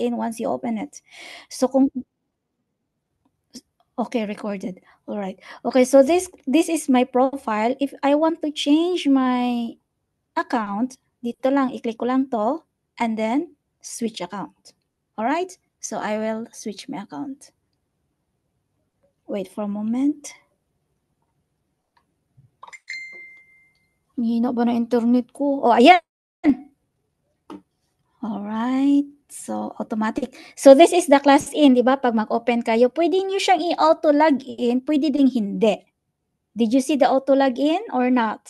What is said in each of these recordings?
in once you open it. So kung okay, recorded. All right. Okay, so this is my profile. If I want to change my account, dito lang, i-click ko lang to, and then switch account. All right? So I will switch my account. Wait for a moment. Hina ba na internet ko? Oh, ayan! Alright. So, automatic. So, this is the class in, di ba? Pag mag-open kayo, pwede nyo siyang i-auto login, pwede ding hindi. Did you see the auto login or not?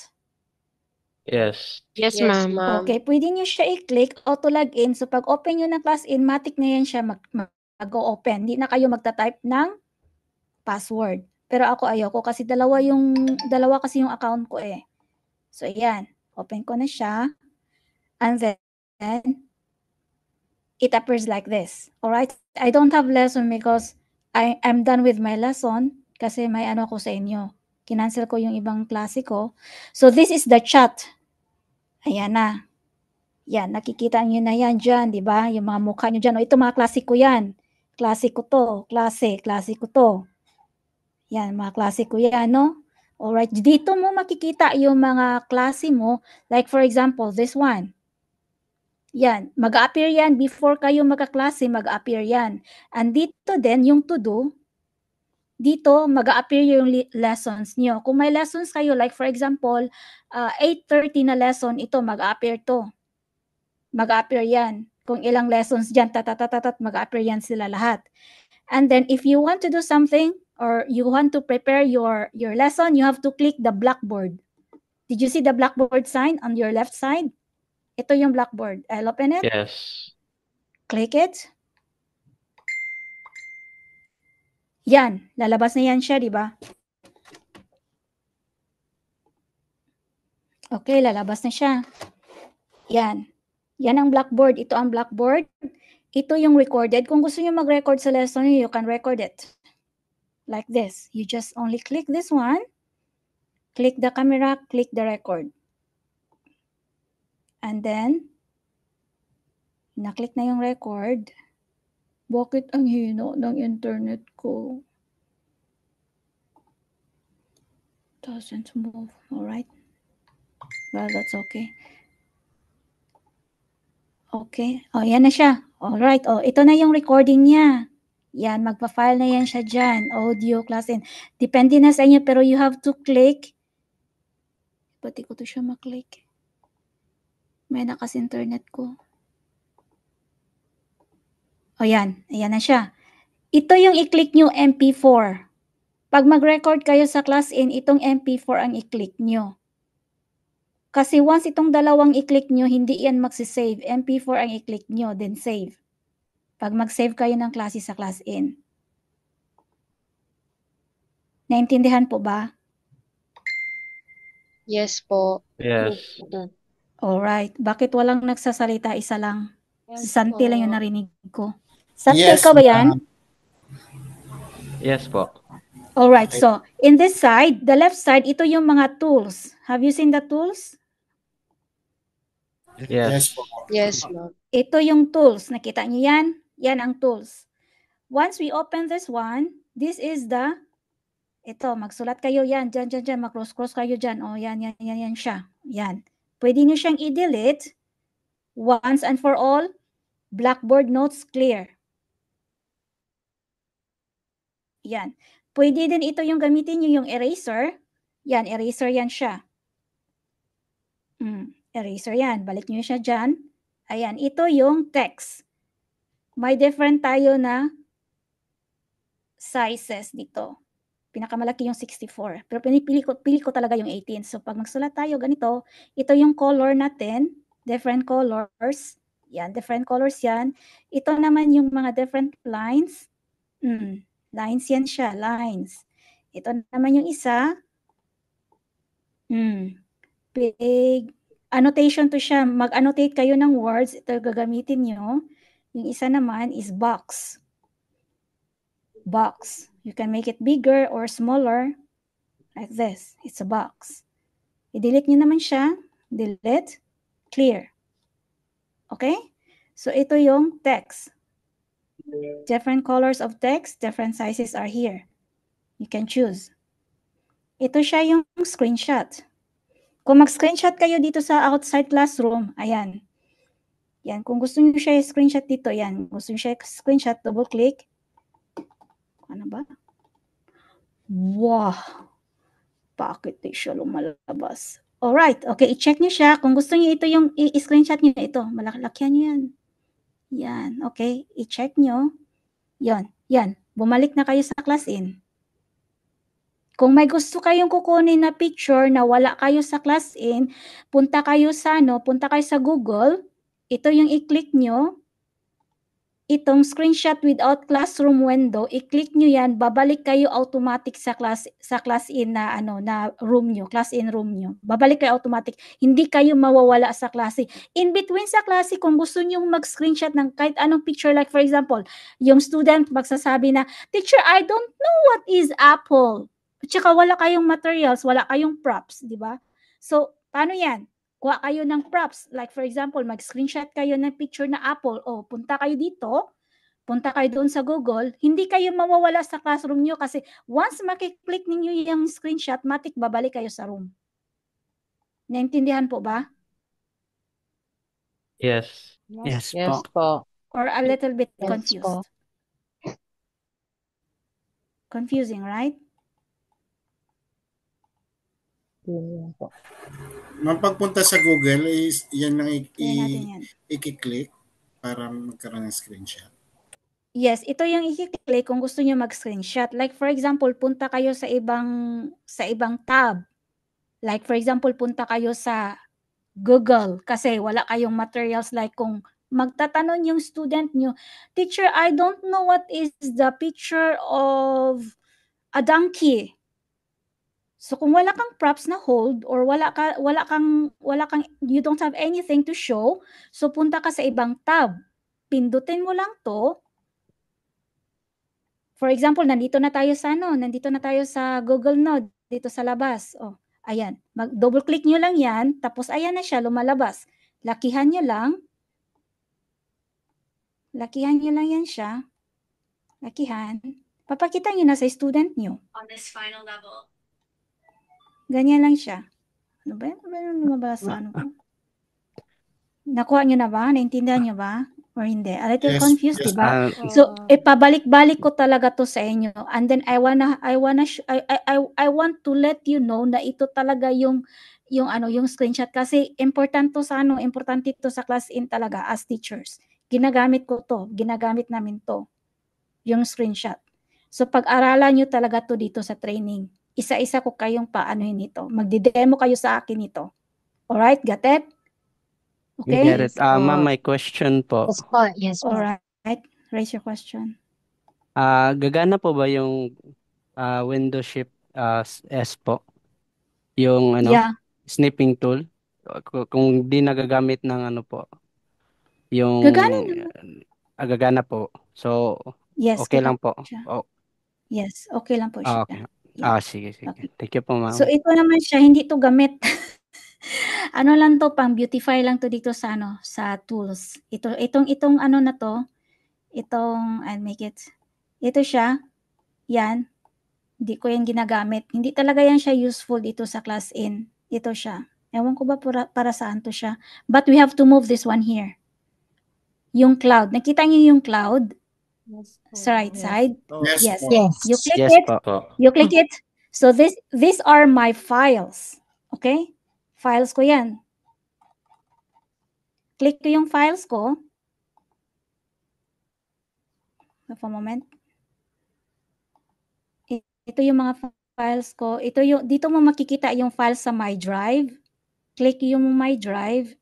Yes. Yes, Yes, ma'am. ma'am. Okay, pwede nyo siya i-click, auto login. So, pag open nyo ng class in, matic na yan siya mag-open. Hindi na kayo magta-type ng password. Pero ako ayoko kasi dalawa kasi yung account ko eh. So, ayan. Open ko na siya. And then, it appears like this. Alright? I don't have lesson because I'm done with my lesson kasi may ano ko sa inyo. Kinancel ko yung ibang klase ko. So, this is the chat. Ayan na. Yan, nakikita nyo na yan dyan, di ba? Yung mga mukha nyo dyan. O, ito mga klase ko yan. Klase ko to. Klase ko to. Yan, mga klase ko yan, no? Alright, dito mo makikita yung mga klase mo. Like for example, this one. Yan, mag-appear yan before kayo magkaklase, mag-appear yan. And dito din, yung to do, dito mag-appear yung lessons nyo. Kung may lessons kayo, like for example, 8:30 na lesson, ito mag-appear to. Mag-appear yan. Kung ilang lessons dyan, mag-appear yan sila lahat. And then if you want to do something or you want to prepare your lesson, you have to click the blackboard. Did you see the blackboard sign on your left side? Ito yung blackboard. I'll open it. Yes. Click it. Yan, lalabas na yan siya, di ba? Okay, lalabas na siya. Yan. Yan ang blackboard. Ito ang blackboard. Ito yung recorded. Kung gusto niyo mag-record sa lesson, you can record it. Like this. You just only click this one. Click the camera, click the record. And then, naklik na yung record. Bakit ang hino ng internet ko? Doesn't move. Alright. Well, that's okay. Okay. Oh, yan na siya. Alright. Oh, ito na yung recording niya. Yan, magpa-file na yan siya dyan. Audio, class in. Depende na sa inyo, pero you have to click. Pati ko to siya maklik. May nakas internet ko. O yan, ayan na siya. Ito yung i-click nyo MP4. Pag mag-record kayo sa class in, itong MP4 ang i-click nyo. Kasi once itong dalawang i-click nyo, hindi yan magsisave. MP4 ang i-click nyo, then save. Pag mag-save kayo ng klase sa class in. Naintindihan po ba? Yes po. Yes. Alright. Bakit walang nagsasalita? Isa lang. Si Santi lang yung narinig ko. Santi, Yes, ikaw ba yan? Yes po. Alright, so in this side, the left side, ito yung mga tools. Have you seen the tools? Yes. Yes, ma'am. Ito yung tools. Nakita niyo yan? Yan ang tools. Once we open this one, this is the, ito, magsulat kayo yan. Dyan, mag-cross kayo dyan. O, yan siya. Yan. Pwede niyo siyang i-delete once and for all. Blackboard notes clear. Yan. Pwede din ito yung gamitin niyo yung eraser. Yan, eraser yan siya. Eraser yan. Balik niyo siya dyan. Ayan, ito yung text. May different tayo na sizes dito. Pinakamalaki yung 64. Pero pili ko talaga yung 18. So pag magsulat tayo ganito, ito yung color natin. Different colors. Yan, different colors yan. Ito naman yung mga different lines. Lines yan siya, lines. Ito naman yung isa. Big annotation to siya. Mag-annotate kayo ng words. Ito gagamitin nyo. Yung isa naman is box. Box. You can make it bigger or smaller. Like this. It's a box. I-delete nyo naman siya. Delete. Clear. Okay? So, ito yung text. Different colors of text, different sizes are here. You can choose. Ito siya yung screenshot. Kung mag-screenshot kayo dito sa outside classroom, ayan. Yan, kung gusto niyo siya screenshot dito, yan. Gusto niyo siya screenshot, double click. Ano ba? Wow! Bakit di siya lumalabas? Alright, okay, i-check niyo siya. Kung gusto niyo ito yung i-screenshot niyo ito, malaki-lakihan niyo yan. Yan, okay, i-check niyo. Yan, bumalik na kayo sa class in. Kung may gusto kayong kukunin na picture na wala kayo sa class in, punta kayo sa Google, ito yung i-click nyo, itong screenshot without classroom window, i-click nyo yan, babalik kayo automatic sa class in na na room nyo, class in room nyo. Babalik kayo automatic. Hindi kayo mawawala sa klase. In between sa klase, kung gusto nyo mag-screenshot ng kahit anong picture, like for example, yung student magsasabi na, "Teacher, I don't know what is apple." At saka wala kayong materials, wala kayong props, di ba? So, paano yan? Kuha kayo ng props. Like for example, mag-screenshot kayo ng picture na apple. O, punta kayo dito, punta kayo doon sa Google. Hindi kayo mawawala sa classroom nyo kasi once makiklik ninyo yung screenshot, matik babalik kayo sa room. Naintindihan po ba? Yes. Yes Yes po. Or a little bit Yes confused? po. Confusing, right? Yun po. Ma'am, pagpunta sa Google, is yan ang Tingnan natin yan. i-click para magkaroon ng screenshot. Yes, ito yung i-click kung gusto niyo mag-screenshot. Like for example, punta kayo sa ibang tab. Like for example, punta kayo sa Google kasi wala kayong materials, like kung magtatanong yung student nyo, "Teacher, I don't know what is the picture of a donkey." So kung wala kang props na hold or wala kang you don't have anything to show, so punta ka sa ibang tab. Pindutin mo lang 'to. For example, nandito na tayo sa Google Node dito sa labas. Oh, ayan. Mag-double click nyo lang 'yan, tapos ayan na siya lumalabas. Lakihan nyo lang. Lakihan nyo lang 'yan siya. Lakihan. Papakita nyo na sa student nyo. On this final level. Ganyan lang siya. Ano ba yan? Ano ba yung lumabas sa ano ko? Nakuha nyo na ba? Naintindihan nyo ba? Or hindi? A little Yes, confused, yes. diba? So, ipabalik-balik ko talaga to sa inyo. And then I want to let you know na ito talaga yung screenshot kasi importante to sa class in talaga as teachers. Ginagamit namin to. Yung screenshot. So, pag-aralan nyo talaga to dito sa training. Isa-isa ko kayong paanohin nito. Magdi-demo kayo sa akin ito. Alright, got it? Okay? Get it. Ma'am, may question po. Yes po. Yes po. Alright. Raise your question. Gagana po ba yung window shift S po? Yung Yeah. snipping tool? Kung di nagagamit ng po. Yung gagana po. So, Yes, okay lang po. siya. Oh, Yes, okay lang po siya. okay. Yeah. Sige. Okay. Thank you po, ma'am. So ito naman siya, hindi to gamit. Ano lang to, pang beautify lang to dito sa sa tools. Itong na to, I'll make it. Ito siya. Yan. Hindi ko yan ginagamit. Hindi talaga yan siya useful dito sa class in. Ito siya. Ewan ko ba para saan to siya. But we have to move this one here. Yung cloud. Nakita niyo yung cloud? Sa right side? Yes. Yes. Po. Yes. You click Yes it. po. You click it. So these are my files. Okay? Files ko yan. Click ko yung files ko. Wait for a moment. Ito yung mga files ko. Dito mo makikita yung files sa My Drive. Click yung My Drive.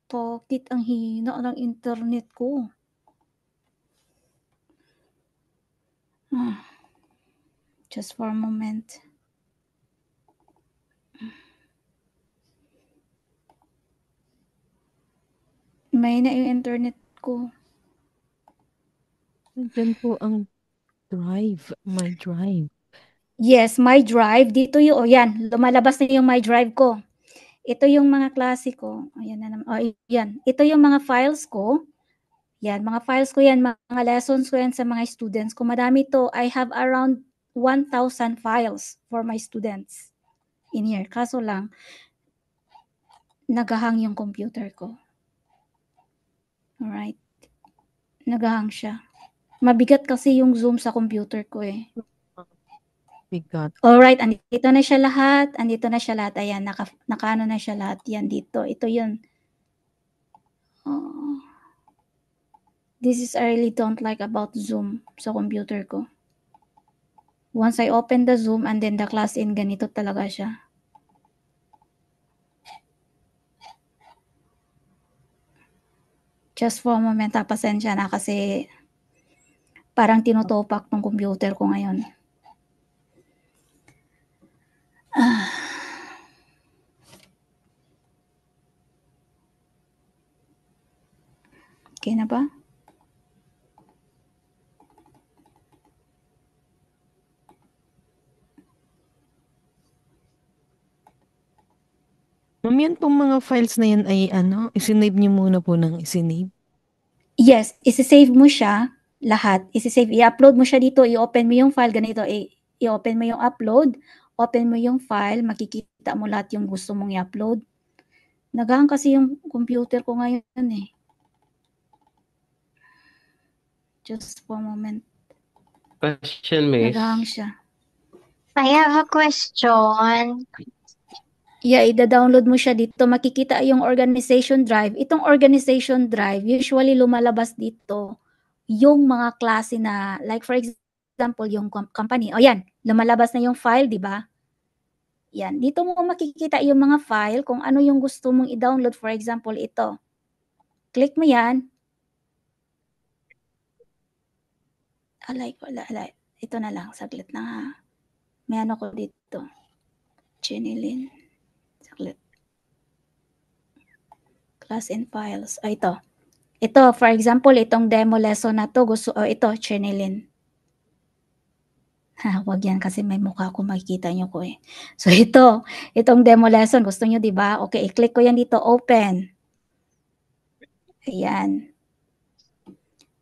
Bakit ang hina ng internet ko? Just for a moment. May na yung internet ko. Diyan po ang drive, my drive. Yes, My Drive. Dito yung, yan, lumalabas na yung My Drive ko. Ito yung mga klase ko. Ayan na naman. Yan. Ito yung mga files ko. Yan, mga files ko yan, mga lessons ko yan sa mga students ko. Madami to. I have around 1,000 files for my students in here. Kaso lang, nagahang yung computer ko. Alright. Nagahang siya. Mabigat kasi yung Zoom sa computer ko eh. Bigat. Alright, andito na siya lahat. Andito na siya lahat. Ayan, nakaano na siya lahat. Yan dito. Ito yun. Oh. This is I really don't like about Zoom sa computer ko. Once I open the Zoom and then the class in, ganito talaga siya. Just for a moment, pasensya na kasi parang tinutopak ng computer ko ngayon. Okay na ba? Ma'am, yan pong mga files na yan ay isinave niyo muna po ng isinave. Yes, isi-save mo siya lahat. Isi-save, i-upload mo siya dito, i-open mo yung file ganito, i-open mo yung upload, open mo yung file, makikita mo lahat yung gusto mong i-upload. Nagahang kasi yung computer ko ngayon eh. Just for a moment. Question, Miss. Nagahang siya. I have a question. Yeah, ida-download mo siya dito. Makikita yung organization drive. Itong organization drive, usually lumalabas dito yung mga klase na, like for example, yung company. O yan, lumalabas na yung file, di ba? Yan, dito mo makikita yung mga file kung ano yung gusto mong i-download. For example, ito. Click mo yan. Alay. Ito na lang, saglit na ha. May ano ko dito. Chinilin. Saglit. Class and files. O, ito. Ito, for example, itong demo lesson na to, ito, Chinilin. Wag yan kasi may mukha ko, makikita nyo ko eh. So, itong demo lesson, gusto nyo, di ba? Okay, i-click ko yan dito, open. Ayan.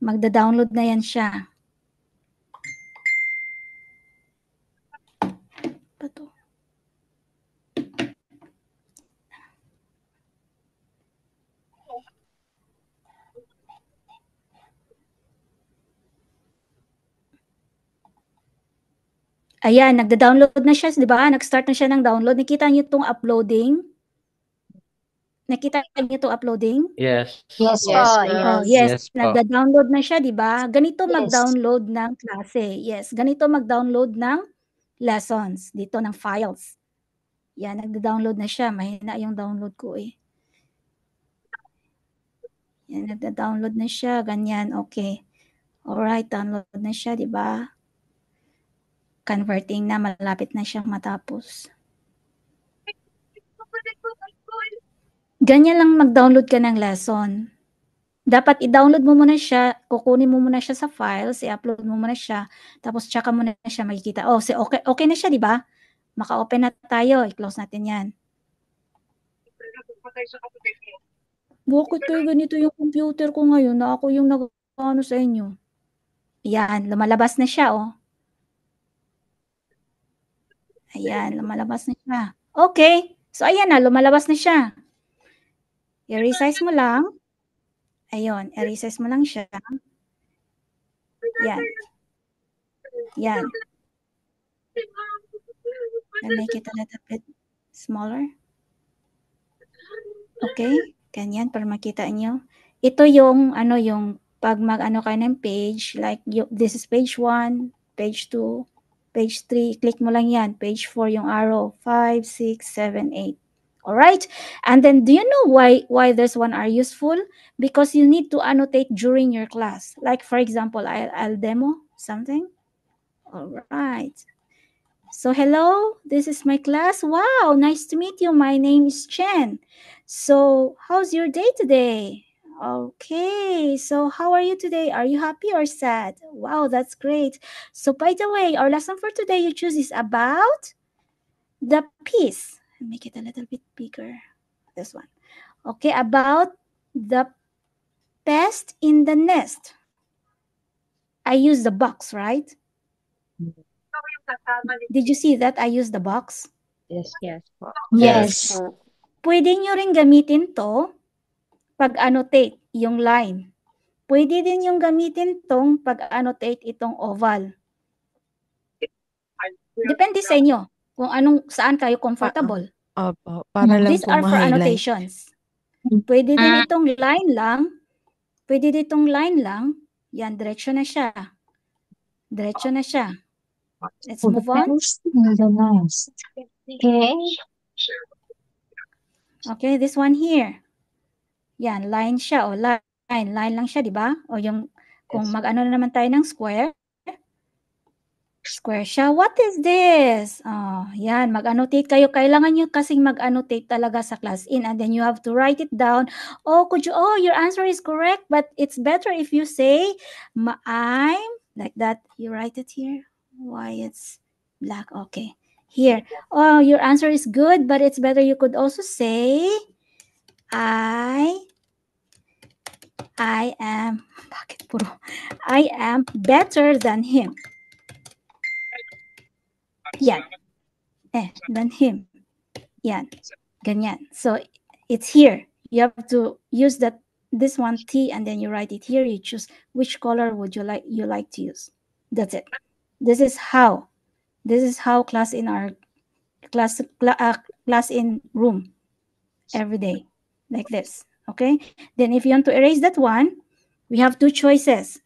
Magda-download na yan siya. Pato. Ayan, nagda-download na siya, di ba? Nag-start na siya ng download. Nakita niyo itong uploading? Nakita niyo itong uploading? Yes. Yes, Yes, po. ma'am. Oh, Yes. yes, Yes po. nagda-download na siya, di ba? Ganito Yes. mag-download ng klase. Yes, ganito mag-download ng lessons. Dito ng files. Yan, nagda-download na siya. Mahina yung download ko eh. Yan, nagda-download na siya. Ganyan, okay. Alright, download na siya, di ba? Converting na, malapit na siyang matapos. Ganyan lang mag-download ka ng lesson. Dapat i-download mo muna siya, kukunin mo muna siya sa files, i-upload mo muna siya, tapos tsaka mo na siya makikita. Oh, okay na siya, di ba? Maka-open na tayo, i-close natin yan. Bakit kayo ganito yung computer ko ngayon na ako yung nag-ano sa inyo? Yan, lumalabas na siya, oh. Ayan, lumalabas na siya. Okay. So, ayan na, lumalabas na siya. I-resize mo lang. Ayun, i-resize mo lang siya. Yan. Yan. I'll make it a little bit smaller. Okay. Ganyan, para makita nyo. Ito yung, yung pag mag-ano kayo ng page, like, this is page 1, page 2, page 3, click mo lang yan. Page 4 yung arrow, 5, 6, 7, 8. Alright? And then, do you know why this one are useful? Because you need to annotate during your class. Like, for example, I'll demo something. Alright. So, hello, this is my class. Wow, nice to meet you. My name is Chen. So, how's your day today? Okay, so how are you today? Are you happy or sad? Wow, that's great. So, by the way, our lesson for today you choose is about the piece. Make it a little bit bigger. This one. Okay, about the test in the nest. I use the box, right? Did you see that I use the box? Yes. Yes po. Yes. Pwede nyo rin gamitin to pag-annotate yung line. Pwede din yung gamitin tong pag-annotate itong oval. Depende sa inyo kung saan kayo comfortable. Opo. Para lang These po are for ma-highlight. annotations. Pwede din itong line lang. Pwede din itong line lang. Yan, diretso na siya. Diretso na siya. Let's move on. Nice. Okay. Okay, this one here. Yan, line siya o line. Line lang siya, di ba? O yung, kung mag-ano na naman tayo ng square. Square siya. What is this? Yan, mag-annotate kayo. Kailangan nyo kasing mag-annotate talaga sa class in and then you have to write it down. Your answer is correct, but it's better if you say, I'm, like that. You write it here. Why it's black? Okay. Here. Your answer is good, but it's better you could also say, I am, bakit puro? I am better than him. Yan. Than him. Yan. Ganyan. So, it's here. You have to use this one T and then you write it here. You choose which color would you like to use. That's it. This is how class in our class in room every day. Like this. Okay? Then if you want to erase that one, we have two choices.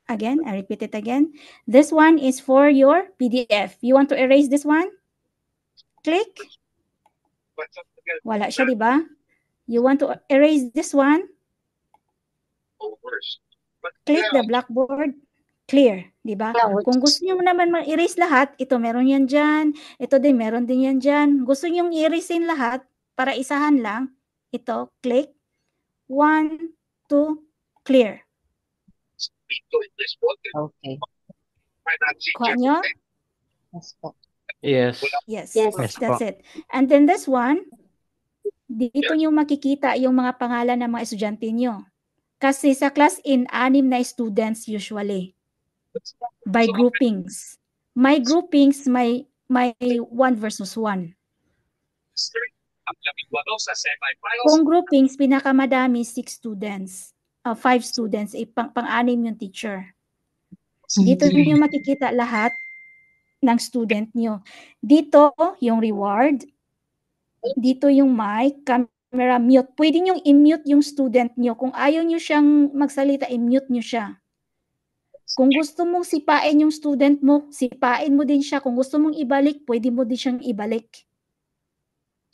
Again, I repeat it again. This one is for your PDF. You want to erase this one? Click. Wala siya, di ba? You want to erase this one? Click the blackboard. Clear, di ba? Kung gusto niyo naman ma-erase lahat, ito meron yan dyan. Ito din, meron din yan dyan. Gusto niyo i-erasein lahat para isahan lang. Ito, click. 1, 2, clear. Okay. Kuha nyo? Yes po. Yes. Yes, Yes. that's it. And then this one, dito nyo makikita yung mga pangalan ng mga estudyante nyo. Kasi sa class in, 6 na students usually. By groupings. My groupings, may 1 versus 1. Kung groupings, pinakamadami 6 students. 5 students, pang-6 yung teacher. Dito niyo makikita lahat ng student niyo. Dito, yung reward. Dito yung mic, camera, mute. Pwede niyong i-mute yung student niyo. Kung ayaw niyo siyang magsalita, i-mute niyo siya. Kung gusto mong sipain yung student mo, sipain mo din siya. Kung gusto mong ibalik, pwede mo din siyang ibalik.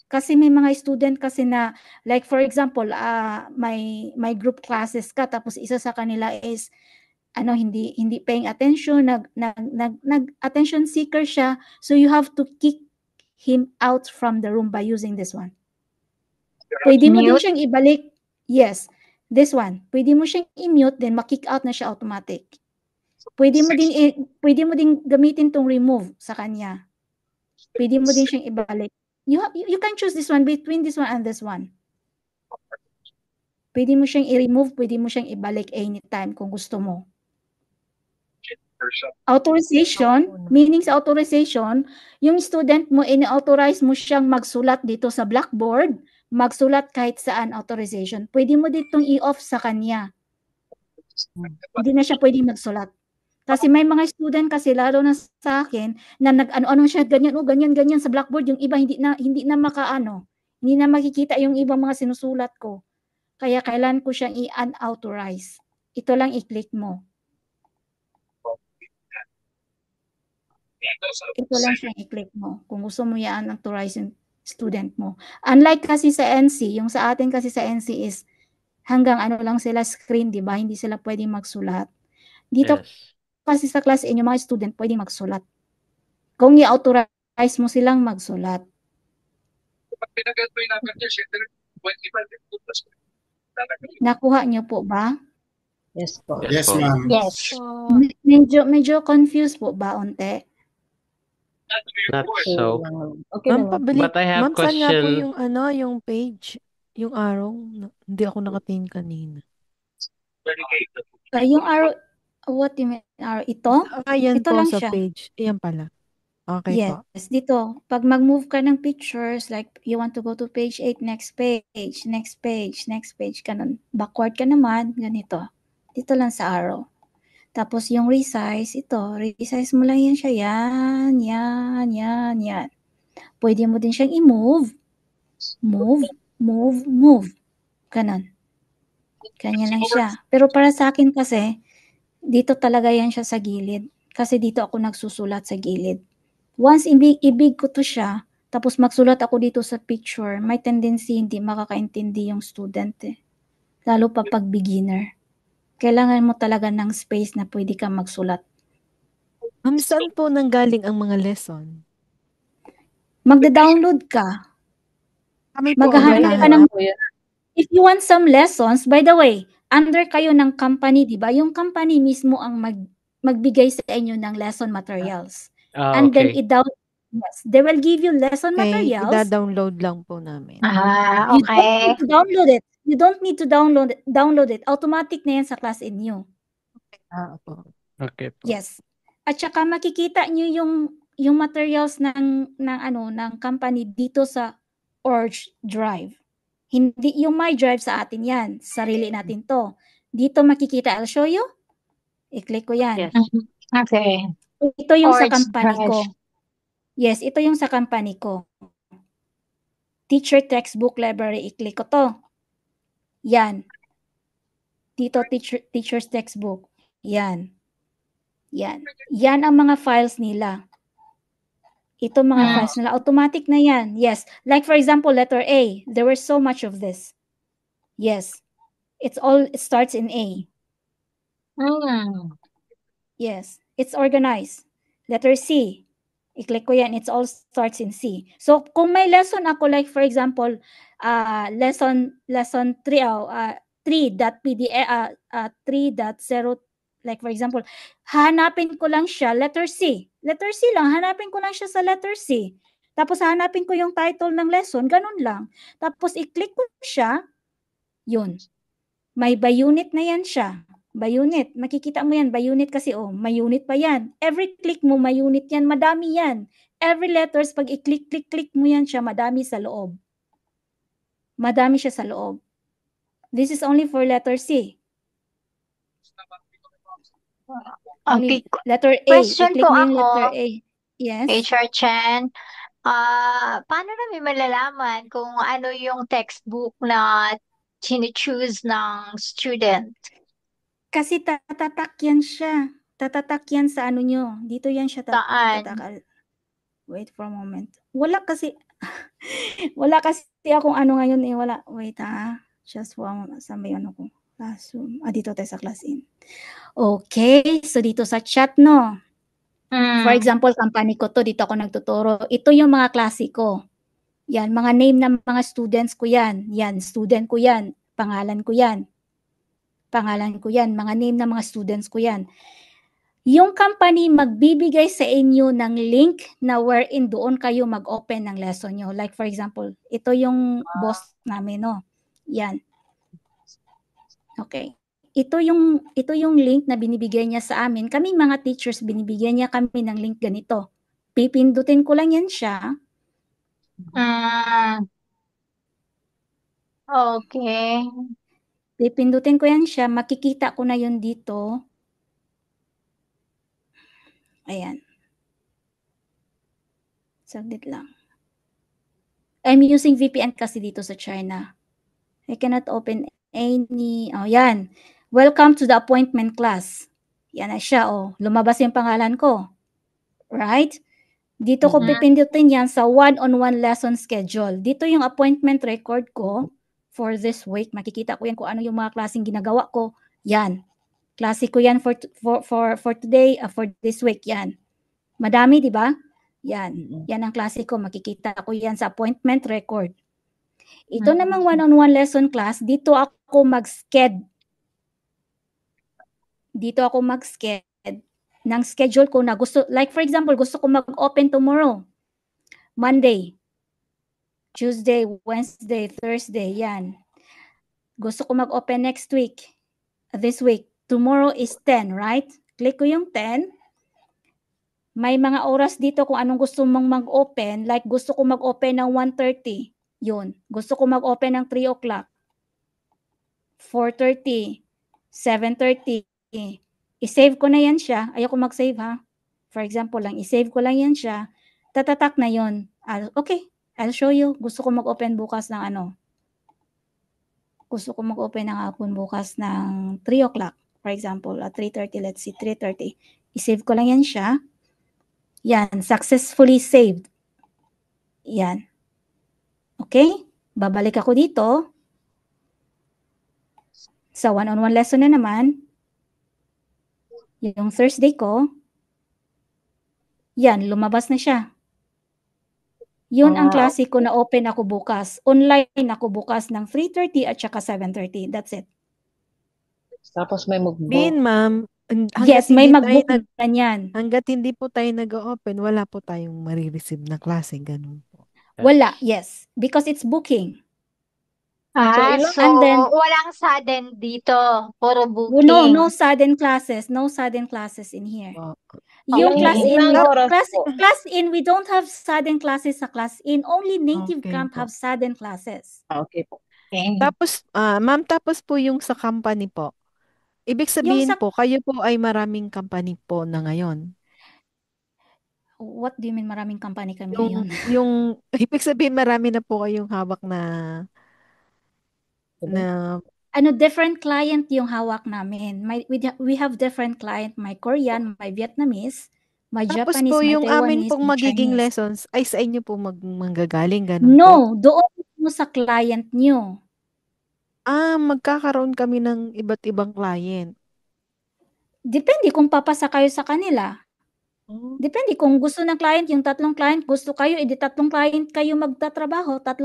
Kasi may mga student kasi na, like for example, may group classes ka, tapos isa sa kanila is, hindi paying attention, nag-attention seeker siya, so you have to kick him out from the room by using this one. Pwede mo din siyang ibalik. Yes, this one. Pwede mo siyang i-mute, then ma-kick out na siya automatic. Pwede mo din gamitin tong remove sa kanya. Pwede mo din siyang ibalik. You can choose this one between this one and this one. Pwede mo siyang i-remove, pwede mo siyang ibalik anytime kung gusto mo. Authorization, meaning sa authorization, yung student mo, ini-authorize mo siyang magsulat dito sa blackboard, magsulat kahit saan authorization. Pwede mo ditong i-off sa kanya. Hindi na siya pwedeng magsulat. Kasi may mga student kasi, lalo na sa akin, na nag-ano-ano siya, ganyan sa blackboard, yung iba hindi na makaano, hindi na makikita yung ibang mga sinusulat ko. Kaya kailan ko siyang i-unauthorize. Ito lang i-click mo. Ito lang siyang i-click mo. Kung gusto mo i-unauthorize yung student mo. Unlike kasi sa NC, yung sa atin kasi sa NC is hanggang lang sila screen, di ba? Hindi sila pwedeng magsulat. Dito kasi sa class in, yung mga student pwedeng magsulat. Kung i-authorize mo silang magsulat. Nakuha niyo po ba? Yes po. Yes, ma'am. Yes. Medyo confused po ba unti? Not so. Okay Ma'am, naman. pabalik. But I have Ma'am, saan nga po question. yung page, yung arrow? Hindi ako nakatingin kanina. Yung arrow, what do you mean arrow? Ito? Ayan Ito po lang sa siya. page. Ayan pala. Okay po. Yes, dito. Pag mag-move ka ng pictures, like you want to go to page 8, next page, next page, next page, ganun. Backward ka naman, ganito. Dito lang sa arrow. Tapos yung resize, ito, resize mo lang yan siya. Yan, yan, yan, yan. Pwede mo din siyang i-move. Move, move, move. Ganun. Kanya lang siya. Pero para sa akin kasi, dito talaga yan siya sa gilid. Kasi dito ako nagsusulat sa gilid. Once ibig ko to siya, tapos magsulat ako dito sa picture, may tendency hindi makakaintindi yung student eh. Lalo pa pag beginner. Kailangan mo talaga ng space na pwede kang magsulat. Ma'am, saan po nanggaling ang mga lesson? Magda-download ka. Kami po ang Maghahanap ka ng... maghahanap. If you want some lessons, by the way, under kayo ng company, di ba? Yung company mismo ang magbigay sa inyo ng lesson materials. And then Okay. yes, they will give you lesson Okay, materials. ida-download lang po namin. You don't Okay. need to download it. You don't need to download it. Automatic na yan sa class inyo. Opo. Okay po. Yes. At saka makikita nyo yung materials ng company dito sa Org Drive. Hindi yung My Drive sa atin yan. Sarili natin to. Dito makikita. I'll show you. I-click ko yan. Yes. Okay. Ito yung sa Org company Drive. ko. Yes, ito yung sa company ko. Teacher Textbook Library. I-click ko to. Yan. Dito, teacher's textbook. Yan. Yan. Yan ang mga files nila. Ito mga files nila. Automatic na yan. Yes. Like for example, letter A. There was so much of this. Yes. It starts in A. Yes. It's organized. Letter C. I-click ko yan. It all starts in C. So, kung may lesson ako, like for example, lesson 3, 3.pdf, 3.0, like for example, hanapin ko lang siya, letter C. Letter C lang, hanapin ko lang siya sa letter C. Tapos hanapin ko yung title ng lesson, ganun lang. Tapos i-click ko siya, yun. May by unit na yan siya. By unit. Makikita mo yan, by unit kasi, may unit pa yan. Every click mo, may unit yan. Madami yan. Every letters, pag i-click mo yan siya, madami sa loob. Madami siya sa loob. This is only for letter C. Only Okay. letter A. Question I-click po mo yung ako, letter A. Yes. HR Chen. Paano namin malalaman kung ano yung textbook na chine-choose ng student? Kasi tatatak yan siya. Tatatak yan sa ano nyo. Dito yan siya Saan? tatatak. Wait for a moment. Wala kasi akong ano ngayon eh. Wala. Wait ha. Just for a moment. Saan ba yung ano ko? Classroom. Dito tayo sa class in. Okay. So dito sa chat no. For example, company ko to. Dito ako nagtuturo. Ito yung mga klase ko. Yan. Mga name ng mga students ko yan. Yan. Student ko yan. Pangalan ko yan. Mga name ng mga students ko yan. Yung company magbibigay sa inyo ng link na wherein doon kayo mag-open ng lesson nyo. Like for example, ito yung boss namin, no? Yan. Okay. Ito yung link na binibigay niya sa amin. Kaming mga teachers, binibigyan niya kami ng link ganito. Pipindutin ko lang yan siya. Okay. Pipindutin ko yan siya. Makikita ko na yun dito. Ayan. Saglit lang. I'm using VPN kasi dito sa China. I cannot open any... yan. Welcome to the appointment class. Yan na siya, Lumabas yung pangalan ko. Right? Dito ko pipindutin yan sa one-on-one lesson schedule. Dito yung appointment record ko for this week. Makikita ko yan kung ano yung mga klaseng ginagawa ko. Yan. Klase ko yan for today, for this week. Yan. Madami, di ba? Yan. Yan ang klase ko. Makikita ko yan sa appointment record. Ito namang one-on-one lesson class, dito ako mag-sked. Ng schedule ko na gusto, like for example, gusto ko mag-open tomorrow. Monday, Tuesday, Wednesday, Thursday, yan. Gusto ko mag-open next week. this week. Tomorrow is 10, right? Click ko yung 10. May mga oras dito kung anong gusto mong mag-open. Like gusto ko mag-open ng 1:30. Yun. Gusto ko mag-open ng 3 o'clock. 4:30. 7:30. I-save ko na yan siya. Ayoko mag-save ha. For example lang, i-save ko lang yan siya. Tatatak na yun. Okay, I'll show you. Gusto ko mag-open bukas ng ano. Gusto ko mag-open ng hapon bukas ng 3 o'clock. For example, at 3:30, let's see, 3:30. I-save ko lang yan siya. Yan, successfully saved. Yan. Okay? Babalik ako dito. Sa one-on-one lesson na naman. Yung Thursday ko. Yan, lumabas na siya. Yun ang klase ko na open ako bukas. Online ako bukas ng 3:30 at saka 7:30. That's it. Tapos may mag-book. Min, ma'am, Yes, may mag-book na yan. hanggat hindi po tayo nag-open, wala po tayong marireceive na klase. Ganun po. Wala, yes. Because it's booking. So, and then, walang sudden dito. Puro booking. no sudden classes. No sudden classes in here. Yung class in, we don't have sudden classes sa class in. Only native Okay camp po. have sudden classes. Okay po. Tapos, ma'am, tapos po yung sa company po. Ibig sabihin sa- po, kayo po ay maraming company po na ngayon. What do you mean maraming company kami Yung, ngayon? yung, ibig sabihin marami na po kayong hawak na Different client yung hawak namin. We have different client. My Korean, my Vietnamese, my tapos Japanese, po my yung amin Taiwanese, pong my magiging Chinese. lessons ay sa inyo po manggagaling, ganun po. No, doon mo sa client nyo. Magkakaroon kami ng iba't ibang client. Depende kung papasa kayo sa kanila. Depende kung gusto ng client, yung 3 client, gusto kayo, edi 3 client kayo magtatrabaho, 3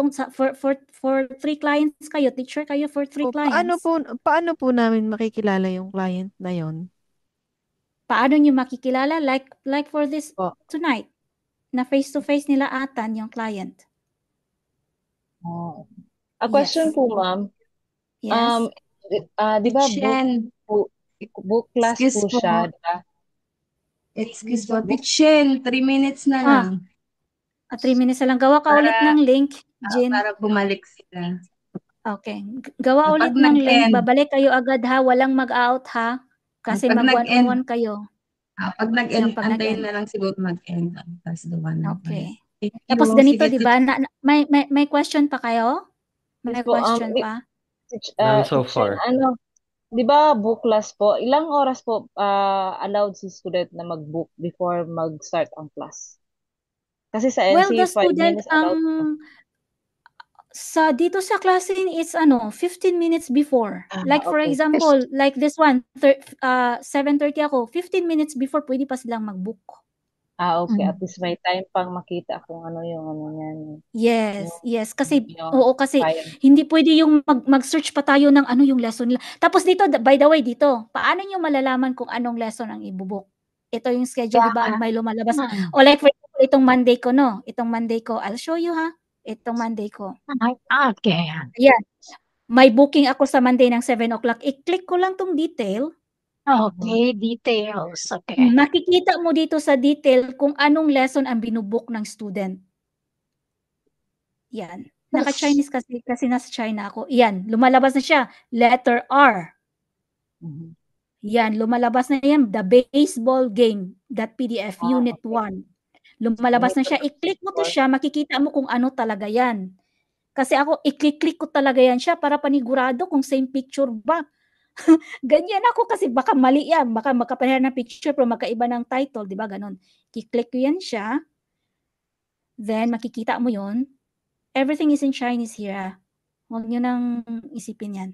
for 3 clients kayo, teacher kayo for 3 clients. Paano po namin makikilala yung client na yon? Paano nyo makikilala? Like for this tonight, na face-to-face nila atan yung client. A question po, ma'am. Yes. Di ba book class Excuse po siya, di ba? Excuse po, Pichel, 3 minutes na lang. 3 minutes na lang. Gawa ka ulit ng link, Jin. Para bumalik sila. Okay. Gawa ulit Kapag ng link. nag-end. Babalik kayo agad ha. Walang mag-out ha. Kasi Pag mag-one-on-one kayo. Pag nag-end, Pag antayin nag-end. na lang siguro mag-end. Tapos gawa na. Okay. Thank you. Tapos ganito, Sige, di ba? May question pa kayo? May Yes po, question pa? None so far. Di ba book class po, ilang oras po allowed si student na mag-book before mag-start ang class? Kasi sa Well, NC, the 5 student, minutes allowed po. dito sa klase it's 15 minutes before. Like for Okay. example, like this one, 7:30 ako, 15 minutes before pwede pa silang mag-book. Okay. At least may time pang makita kung ano yung ano niyan. Yes. Kasi, yung kasi time. hindi pwede yung mag-search pa tayo ng ano yung lesson nila. Tapos dito, by the way, dito, paano nyo malalaman kung anong lesson ang ibubuk? Ito yung schedule, di ba? May lumalabas. O like for example, itong Monday ko, no? Itong Monday ko. I'll show you, ha? Itong Monday ko. Okay. Ayan. May booking ako sa Monday ng 7 o'clock. I-click ko lang tong detail. Okay, details. Okay. Makikita mo dito sa detail kung anong lesson ang binubook ng student. Yan. Naka-Chinese kasi nasa China ako. Yan, lumalabas na siya. Letter R. Yan, lumalabas na yan. The baseball game. .pdf, unit 1. Lumalabas na siya. I-click mo to siya, makikita mo kung ano talaga yan. Kasi ako, i-click ko talaga yan siya para panigurado kung same picture ba. Ganyan ako kasi baka mali yan. Baka magkapareha ng picture pero magkaiba ng title. Diba? Ganon. I-click ko yan siya. Then, makikita mo yun. Everything is in Chinese here. Huwag nyo nang isipin yan.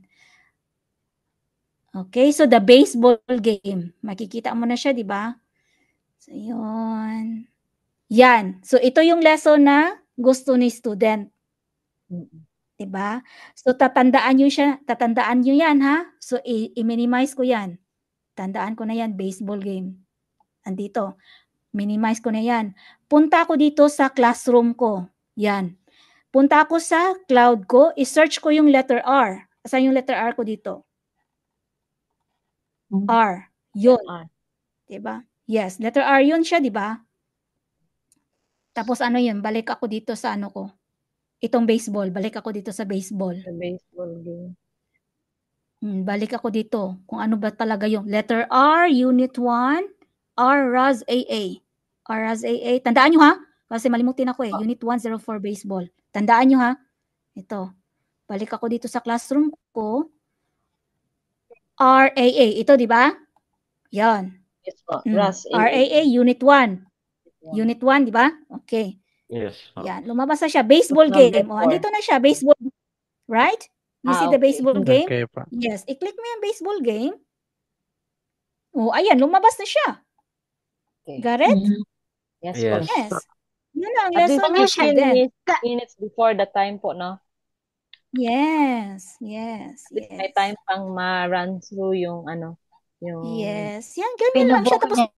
Okay, so the baseball game. Makikita mo na siya, di ba? So, yun. Yan. So, ito yung lesson na gusto ni student. Diba? So, tatandaan nyo yan, ha? So, i-minimize ko yan. Tandaan ko na yan, baseball game. Andito. Minimize ko na yan. Punta ako dito sa classroom ko. Yan. Punta ako sa cloud ko, i-search ko yung letter R. Asan yung letter R ko dito? R. Yun. R. Diba? Yes, letter R yun siya, diba? Tapos ano yun, balik ako dito sa ano ko. Itong baseball, balik ako dito sa baseball. The baseball game. Balik ako dito. Kung ano ba talaga yung letter R, Unit 1, R, Raz, AA. R, Raz, AA. Tandaan nyo ha? Kasi malimutin ako eh. Unit 104 baseball. Tandaan nyo ha? Ito. Balik ako dito sa classroom ko. RAA. Ito, di ba? Yan. Yes po. Raz, RAA, Unit 1. Unit 1, di ba? Okay. Yes. Yan. Lumabas na siya. Baseball Number game. O, 4. andito na siya. Baseball. Right? You see the Okay. baseball game? Okay po. Yes. I-click mo yung baseball game. Oh, ayan. Lumabas na siya. Okay. Got it? Yes po. Yes. Yes. Yun ang At least lesson niyo, 15 student. minutes before the time po, no? Yes. Yes. At least may Yes. time pang ma-run through yung ano, yung Yes. Yan. Ganyan lang siya. Pinubook Tapos niya